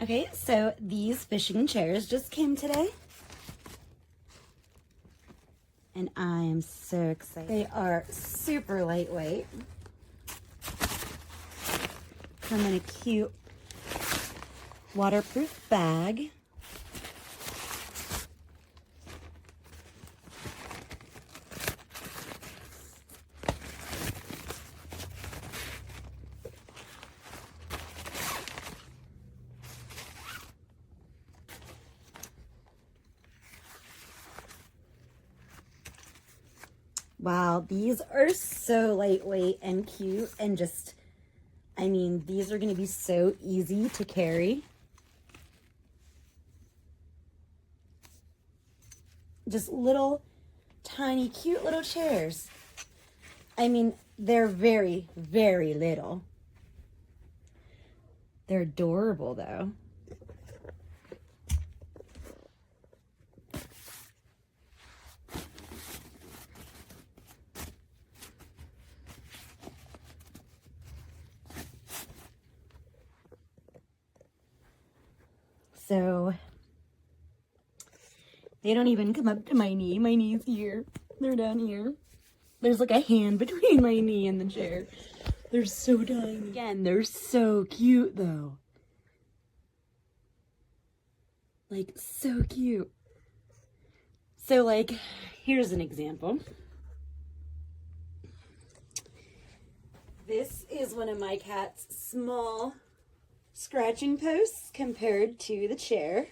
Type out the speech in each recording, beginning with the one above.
Okay, so these fishing chairs just came today. And I am so excited. They are super lightweight. Come in a cute waterproof bag. Wow, these are so lightweight and cute and just, I mean, these are going to be so easy to carry. Just little, tiny, cute little chairs. I mean, they're very, very little. They're adorable, though. So they don't even come up to my knee. My knee's here. They're down here. There's like a hand between my knee and the chair. They're so tiny. Again, they're so cute though. Like so cute. So like, here's an example. This is one of my cat's small scratching posts compared to the chair.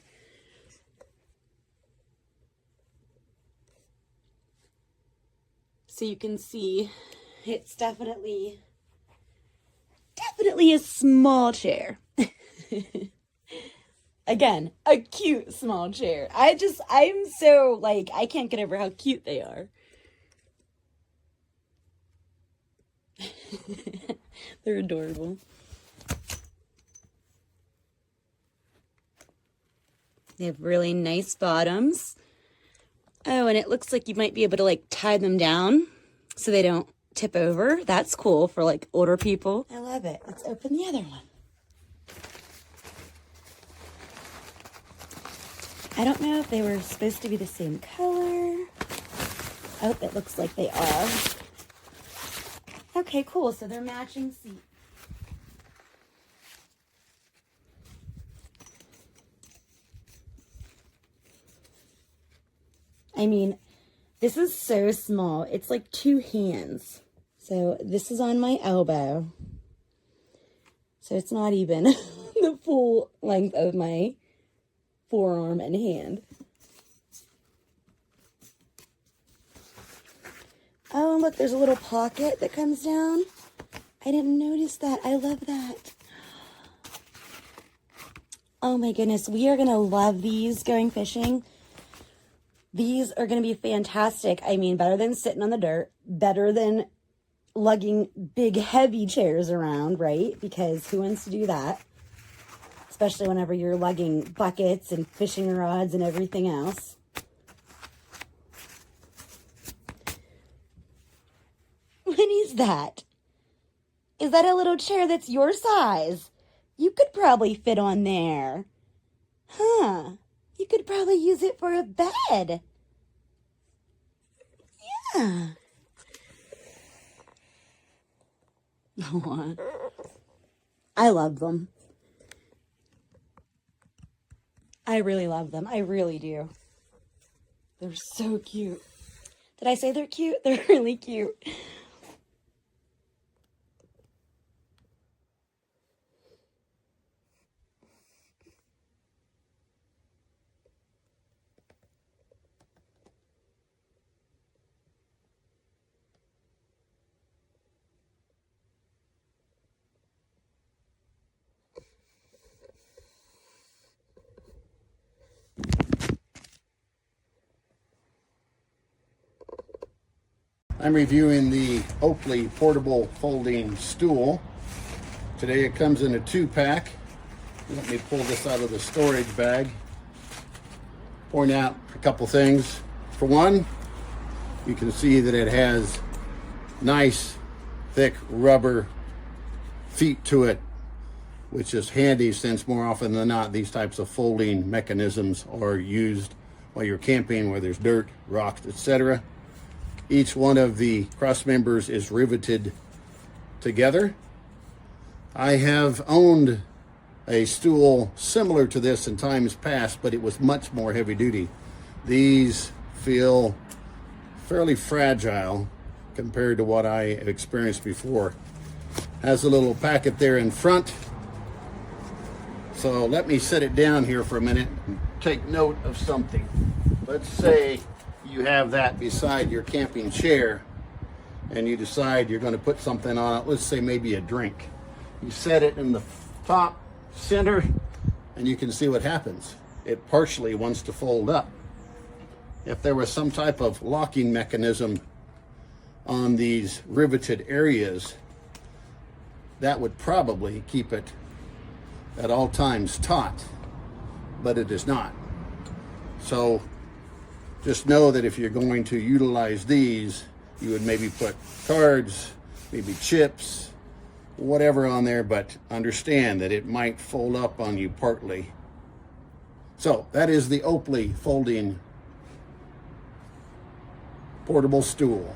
So you can see it's definitely a small chair. Again, a cute small chair. I'm so like, I can't get over how cute they are. They're adorable. They have really nice bottoms. Oh, and it looks like you might be able to like tie them down so they don't tip over. That's cool for like older people. I love it. Let's open the other one. I don't know if they were supposed to be the same color. Oh, it looks like they are. Okay, cool. So they're matching seats. I mean, this is so small. It's like 2 hands. So this is on my elbow. So it's not even the full length of my forearm and hand. Oh, and look, there's a little pocket that comes down. I didn't notice that. I love that. Oh my goodness, we are going to love these going fishing. These are going to be fantastic. I mean, better than sitting on the dirt, better than lugging big, heavy chairs around, right? Because who wants to do that? Especially whenever you're lugging buckets and fishing rods and everything else. What is that? Is that a little chair that's your size? You could probably fit on there. Huh. You could probably use it for a bed. Yeah. Oh, I love them. I really love them. I really do. They're so cute. Did I say they're cute? They're really cute. I'm reviewing the Opliy portable folding stool. Today it comes in a 2-pack. Let me pull this out of the storage bag. Point out a couple things. For one, you can see that it has nice thick rubber feet to it. which is handy since more often than not these types of folding mechanisms are used while you're camping where there's dirt, rocks, etc. Each one of the cross members is riveted together. I have owned a stool similar to this in times past, but it was much more heavy duty. These feel fairly fragile compared to what I have experienced before. Has a little packet there in front. So let me set it down here for a minute and take note of something. Let's say you have that beside your camping chair and you decide you're going to put something on it. Let's say maybe a drink. You set it in the top center and you can see what happens. It partially wants to fold up. If there was some type of locking mechanism on these riveted areas, that would probably keep it at all times taut, but it is not. So just know that if you're going to utilize these, you would maybe put cards, maybe chips, whatever on there, but understand that it might fold up on you partly. So that is the Opliy folding portable stool.